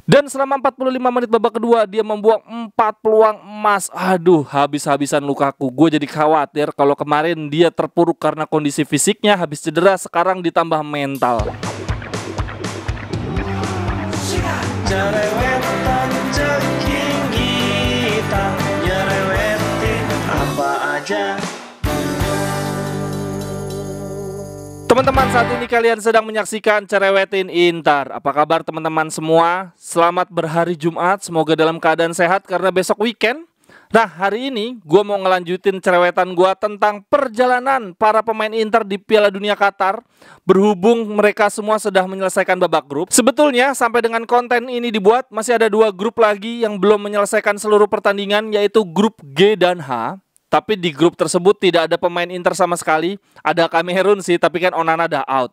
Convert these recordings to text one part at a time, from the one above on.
Dan selama 45 menit babak kedua dia membuang 4 peluang emas. Aduh, habis-habisan Lukaku. Gue jadi khawatir kalau kemarin dia terpuruk karena kondisi fisiknya habis cedera, sekarang ditambah mental. Jerewetan ceking kita, nyerewetin apa aja. Teman-teman, saat ini kalian sedang menyaksikan Cerewetin Inter. Apa kabar teman-teman semua? Selamat berhari Jumat, semoga dalam keadaan sehat karena besok weekend. Nah, hari ini gue mau ngelanjutin cerewetan gue tentang perjalanan para pemain Inter di Piala Dunia Qatar. Berhubung mereka semua sudah menyelesaikan babak grup. Sebetulnya sampai dengan konten ini dibuat masih ada 2 grup lagi yang belum menyelesaikan seluruh pertandingan, yaitu grup G dan H. Tapi di grup tersebut tidak ada pemain Inter sama sekali. Ada Kamerun sih, tapi kan Onana dah out.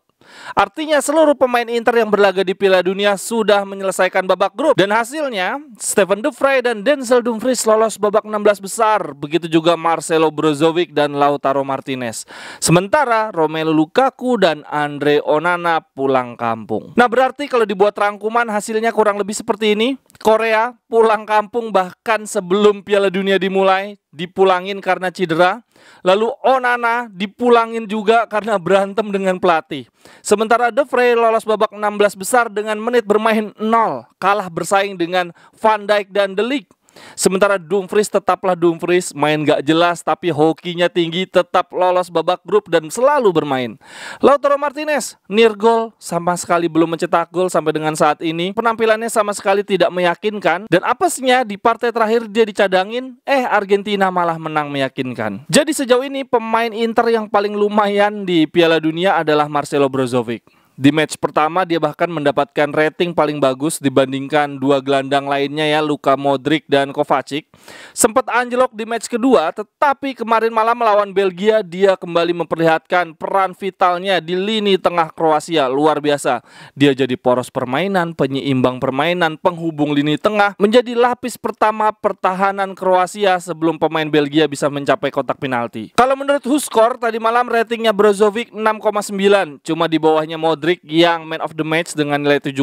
Artinya seluruh pemain Inter yang berlaga di Piala Dunia sudah menyelesaikan babak grup. Dan hasilnya, Steven De Vrij dan Denzel Dumfries lolos babak 16 besar. Begitu juga Marcelo Brozovic dan Lautaro Martinez. Sementara Romelu Lukaku dan Andre Onana pulang kampung. Nah, berarti kalau dibuat rangkuman hasilnya kurang lebih seperti ini. Korea pulang kampung bahkan sebelum Piala Dunia dimulai, dipulangin karena cedera. Lalu Onana dipulangin juga karena berantem dengan pelatih. Sementara De Vrij lolos babak 16 besar dengan menit bermain 0, kalah bersaing dengan Van Dijk dan De Ligt. Sementara Dumfries tetaplah Dumfries, main gak jelas tapi hokinya tinggi, tetap lolos babak grup dan selalu bermain. Lautaro Martinez near goal, sama sekali belum mencetak gol sampai dengan saat ini. Penampilannya sama sekali tidak meyakinkan, dan apesnya di partai terakhir dia dicadangin, Argentina malah menang meyakinkan. Jadi sejauh ini pemain Inter yang paling lumayan di Piala Dunia adalah Marcelo Brozovic. Di match pertama dia bahkan mendapatkan rating paling bagus dibandingkan 2 gelandang lainnya ya, Luka Modric dan Kovacic. Sempat anjlok di match kedua, tetapi kemarin malam melawan Belgia dia kembali memperlihatkan peran vitalnya di lini tengah Kroasia. Luar biasa. Dia jadi poros permainan, penyeimbang permainan, penghubung lini tengah, menjadi lapis pertama pertahanan Kroasia sebelum pemain Belgia bisa mencapai kotak penalti. Kalau menurut WhoScored tadi malam ratingnya Brozovic 6,9, cuma di bawahnya Modric yang man of the match dengan nilai 7,2.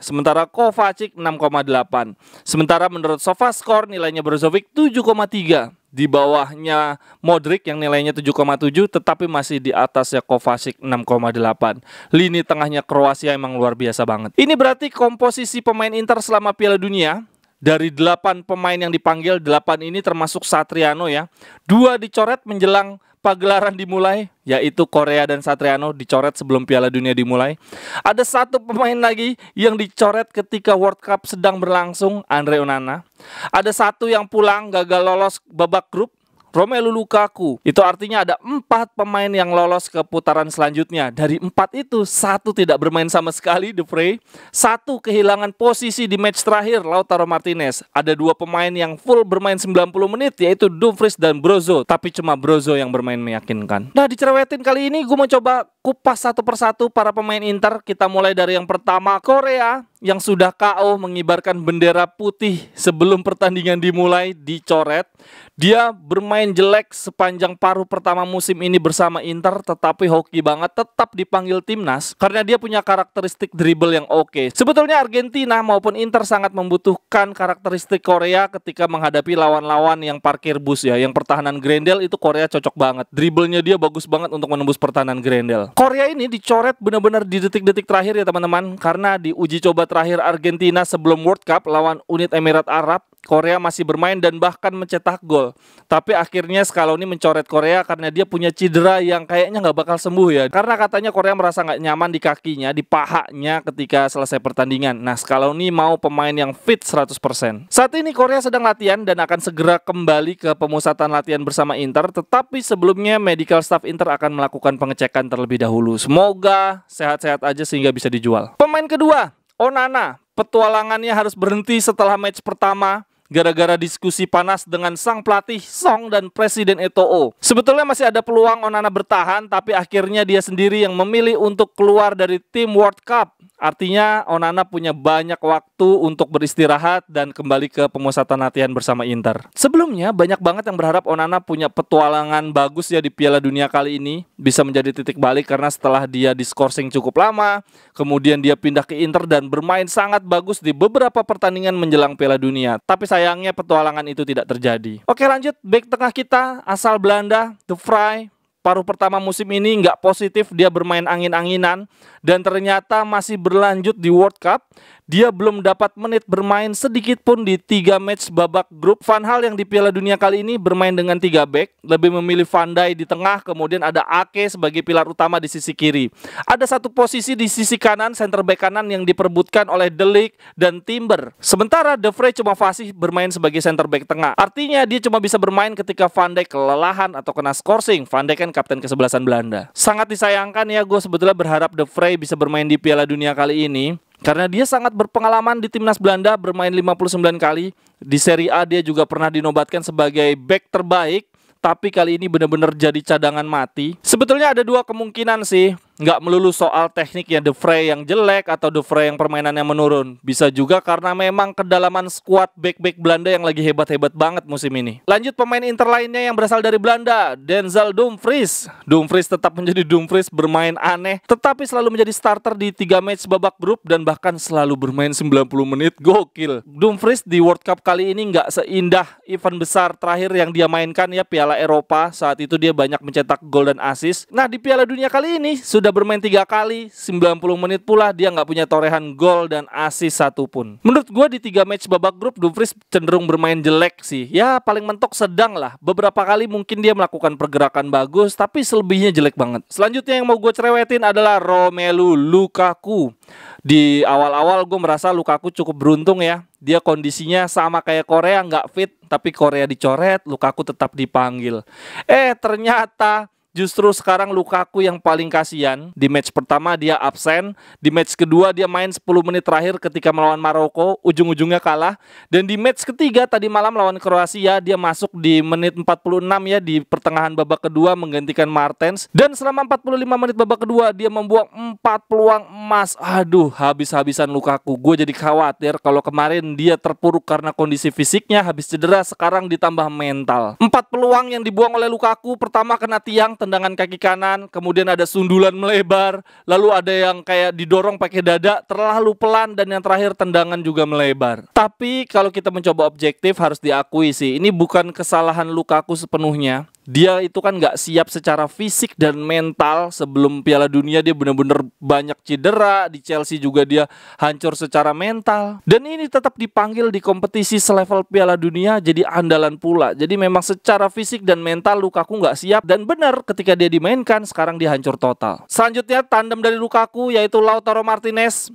Sementara Kovacic 6,8. Sementara menurut SofaScore nilainya Brozovic 7,3. Di bawahnya Modric yang nilainya 7,7, tetapi masih di atasnya Kovacic 6,8. Lini tengahnya Kroasia emang luar biasa banget. Ini berarti komposisi pemain Inter selama Piala Dunia. Dari 8 pemain yang dipanggil, 8 ini termasuk Satriano ya. 2 dicoret menjelang pagelaran dimulai, yaitu Korea dan Satriano dicoret sebelum Piala Dunia dimulai. Ada 1 pemain lagi yang dicoret ketika World Cup sedang berlangsung, Andre Onana. Ada 1 yang pulang gagal lolos babak grup, Romelu Lukaku. Itu artinya ada 4 pemain yang lolos ke putaran selanjutnya. Dari 4 itu 1 tidak bermain sama sekali, De Vrij. 1 kehilangan posisi di match terakhir, Lautaro Martinez. Ada 2 pemain yang full bermain 90 menit, yaitu Dumfries dan Brozo. Tapi cuma Brozo yang bermain meyakinkan. Nah, di Cerewetin kali ini gue mau coba kupas satu persatu para pemain Inter. Kita mulai dari yang pertama, Korea yang sudah KO mengibarkan bendera putih sebelum pertandingan dimulai, dicoret. Dia bermain jelek sepanjang paruh pertama musim ini bersama Inter, tetapi hoki banget, tetap dipanggil timnas karena dia punya karakteristik dribble yang oke. Sebetulnya Argentina maupun Inter sangat membutuhkan karakteristik Korea ketika menghadapi lawan-lawan yang parkir bus ya, yang pertahanan Grendel. Itu Korea cocok banget. Dribblenya dia bagus banget untuk menembus pertahanan Grendel. Korea ini dicoret benar-benar di detik-detik terakhir ya teman-teman, karena di uji coba terakhir Argentina sebelum World Cup lawan Unit Emirat Arab, Korea masih bermain dan bahkan mencetak gol. Tapi akhirnya Scaloni mencoret Korea karena dia punya cedera yang kayaknya nggak bakal sembuh ya. Karena katanya Korea merasa nggak nyaman di kakinya, di pahanya ketika selesai pertandingan. Nah, Scaloni mau pemain yang fit 100%. Saat ini Korea sedang latihan dan akan segera kembali ke pemusatan latihan bersama Inter. Tetapi sebelumnya medical staff Inter akan melakukan pengecekan terlebih dahulu. Semoga sehat-sehat aja sehingga bisa dijual. Pemain kedua, Onana. Petualangannya harus berhenti setelah match pertama. gara-gara diskusi panas dengan sang pelatih Song dan Presiden Eto'o. Sebetulnya masih ada peluang Onana bertahan, tapi akhirnya dia sendiri yang memilih untuk keluar dari tim World Cup. Artinya Onana punya banyak waktu untuk beristirahat dan kembali ke pemusatan latihan bersama Inter. Sebelumnya banyak banget yang berharap Onana punya petualangan bagus ya di Piala Dunia kali ini, bisa menjadi titik balik karena setelah dia diskorsing cukup lama, kemudian dia pindah ke Inter dan bermain sangat bagus di beberapa pertandingan menjelang Piala Dunia. Tapi sayangnya petualangan itu tidak terjadi. Oke, lanjut, bek tengah kita asal Belanda, De Vrij. Paruh pertama musim ini nggak positif, dia bermain angin-anginan dan ternyata masih berlanjut di World Cup. Dia belum dapat menit bermain sedikit pun di 3 match babak grup. Van Gaal yang di Piala Dunia kali ini bermain dengan 3 back, lebih memilih Van Dijk di tengah, kemudian ada Ake sebagai pilar utama di sisi kiri. Ada satu posisi di sisi kanan, center back kanan yang diperebutkan oleh De Ligt dan Timber. Sementara De Vrij cuma fasih bermain sebagai center back tengah. Artinya dia cuma bisa bermain ketika Van Dijk kelelahan atau kena skorsing. Van Dijk kan kapten kesebelasan Belanda. Sangat disayangkan ya, gue sebetulnya berharap De Vrij bisa bermain di Piala Dunia kali ini karena dia sangat berpengalaman di timnas Belanda, bermain 59 kali. Di Serie A dia juga pernah dinobatkan sebagai back terbaik, tapi kali ini benar-benar jadi cadangan mati. Sebetulnya ada 2 kemungkinan sih. Nggak melulu soal tekniknya De Vrij yang jelek atau De Vrij yang permainannya menurun. Bisa juga karena memang kedalaman skuad back-back Belanda yang lagi hebat-hebat banget musim ini. Lanjut, pemain Inter lainnya yang berasal dari Belanda, Denzel Dumfries. Dumfries tetap menjadi Dumfries, bermain aneh, tetapi selalu menjadi starter di 3 match babak grup dan bahkan selalu bermain 90 menit. Gokil. Dumfries di World Cup kali ini nggak seindah event besar terakhir yang dia mainkan ya, Piala Eropa. Saat itu dia banyak mencetak gol dan assist. Nah, di Piala Dunia kali ini sudah bermain 3 kali, 90 menit pula, dia nggak punya torehan gol dan assist satupun. Menurut gue di 3 match babak grup Dumfries cenderung bermain jelek sih. Ya paling mentok sedang lah. Beberapa kali mungkin dia melakukan pergerakan bagus, tapi selebihnya jelek banget. Selanjutnya yang mau gue cerewetin adalah Romelu Lukaku. Di awal-awal gue merasa Lukaku cukup beruntung ya. Dia kondisinya sama kayak Korea, nggak fit, tapi Korea dicoret, Lukaku tetap dipanggil. Ternyata justru sekarang Lukaku yang paling kasihan. Di match pertama dia absen, di match kedua dia main 10 menit terakhir ketika melawan Maroko, ujung-ujungnya kalah. Dan di match ketiga tadi malam lawan Kroasia dia masuk di menit 46 ya, di pertengahan babak kedua menggantikan Martens. Dan selama 45 menit babak kedua dia membuang 4 peluang emas. Aduh, habis-habisan Lukaku. Gue jadi khawatir kalau kemarin dia terpuruk karena kondisi fisiknya, habis cedera, sekarang ditambah mental. 4 peluang yang dibuang oleh Lukaku, pertama kena tiang, tendangan kaki kanan, kemudian ada sundulan melebar, lalu ada yang kayak didorong pakai dada terlalu pelan, dan yang terakhir tendangan juga melebar. Tapi kalau kita mencoba objektif harus diakui sih, ini bukan kesalahan Lukaku sepenuhnya. Dia itu kan nggak siap secara fisik dan mental. Sebelum Piala Dunia dia benar-benar banyak cedera. Di Chelsea juga dia hancur secara mental. Dan ini tetap dipanggil di kompetisi selevel Piala Dunia jadi andalan pula. Jadi memang secara fisik dan mental Lukaku nggak siap. Dan benar ketika dia dimainkan sekarang dia hancur total. Selanjutnya tandem dari Lukaku yaitu Lautaro Martinez.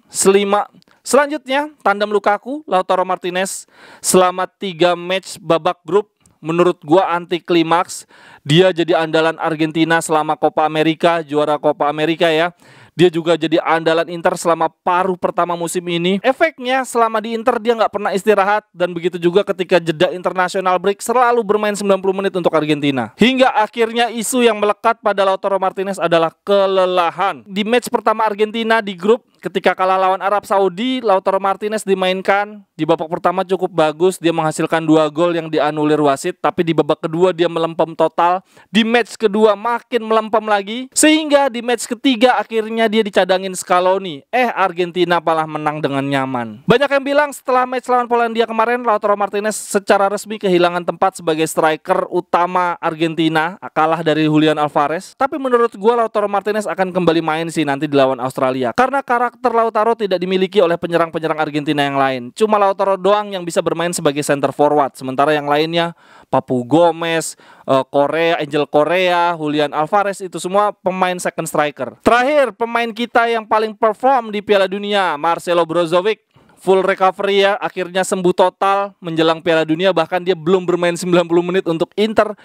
Selanjutnya tandem Lukaku, Lautaro Martinez selama 3 match babak grup. Menurut gua anti klimaks. Dia jadi andalan Argentina selama Copa America, juara Copa America ya. Dia juga jadi andalan Inter selama paruh pertama musim ini. Efeknya selama di Inter dia nggak pernah istirahat, dan begitu juga ketika jeda international break selalu bermain 90 menit untuk Argentina. Hingga akhirnya isu yang melekat pada Lautaro Martinez adalah kelelahan. Di match pertama Argentina di grup ketika kalah lawan Arab Saudi, Lautaro Martinez dimainkan. Di babak pertama cukup bagus, dia menghasilkan 2 gol yang dianulir wasit, tapi di babak kedua dia melempem total. Di match kedua makin melempem lagi, sehingga di match ketiga akhirnya dia dicadangin Scaloni. Argentina malah menang dengan nyaman. Banyak yang bilang setelah match lawan Polandia kemarin, Lautaro Martinez secara resmi kehilangan tempat sebagai striker utama Argentina, kalah dari Julian Alvarez. Tapi menurut gue Lautaro Martinez akan kembali main sih nanti di lawan Australia, karena karakter Lautaro tidak dimiliki oleh penyerang-penyerang Argentina yang lain. Cuma Lautaro doang yang bisa bermain sebagai center forward, sementara yang lainnya Papu Gomez, Angel Korea, Julian Alvarez, itu semua pemain second striker. Terakhir, pemain kita yang paling perform di Piala Dunia, Marcelo Brozovic. full recovery ya, akhirnya sembuh total menjelang Piala Dunia, bahkan dia belum bermain 90 menit untuk Inter.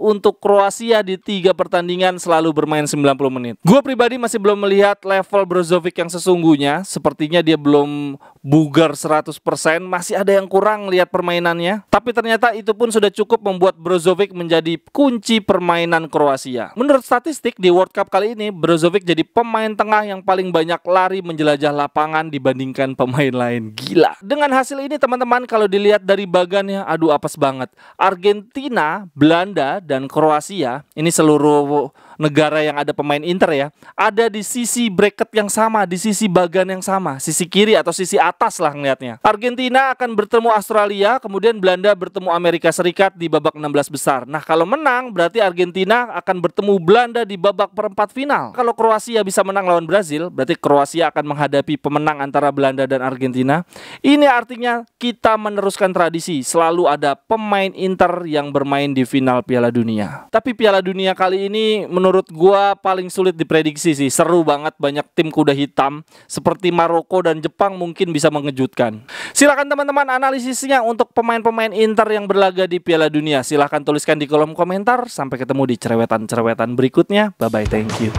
Untuk Kroasia di 3 pertandingan selalu bermain 90 menit. Gue pribadi masih belum melihat level Brozovic yang sesungguhnya. Sepertinya dia belum bugar 100%, masih ada yang kurang lihat permainannya. Tapi ternyata itu pun sudah cukup membuat Brozovic menjadi kunci permainan Kroasia. Menurut statistik di World Cup kali ini, Brozovic jadi pemain tengah yang paling banyak lari menjelajah lapangan dibandingkan pemain lain. Gila. Dengan hasil ini teman-teman, kalau dilihat dari bagannya, aduh apes banget. Argentina, Belanda, dan Kroasia, ini seluruh negara yang ada pemain Inter ya, ada di sisi bracket yang sama, di sisi bagan yang sama, sisi kiri atau sisi atas lah ngeliatnya. Argentina akan bertemu Australia, kemudian Belanda bertemu Amerika Serikat di babak 16 besar. Nah, kalau menang berarti Argentina akan bertemu Belanda di babak perempat final. Kalau Kroasia bisa menang lawan Brazil, berarti Kroasia akan menghadapi pemenang antara Belanda dan Argentina. Ini artinya kita meneruskan tradisi, selalu ada pemain Inter yang bermain di final Piala Dunia. Tapi Piala Dunia kali ini menurut gua paling sulit diprediksi sih. Seru banget, banyak tim kuda hitam seperti Maroko dan Jepang mungkin bisa mengejutkan. Silakan teman-teman analisisnya untuk pemain-pemain Inter yang berlaga di Piala Dunia. Silahkan tuliskan di kolom komentar. Sampai ketemu di cerewetan-cerewetan berikutnya. Bye bye, thank you.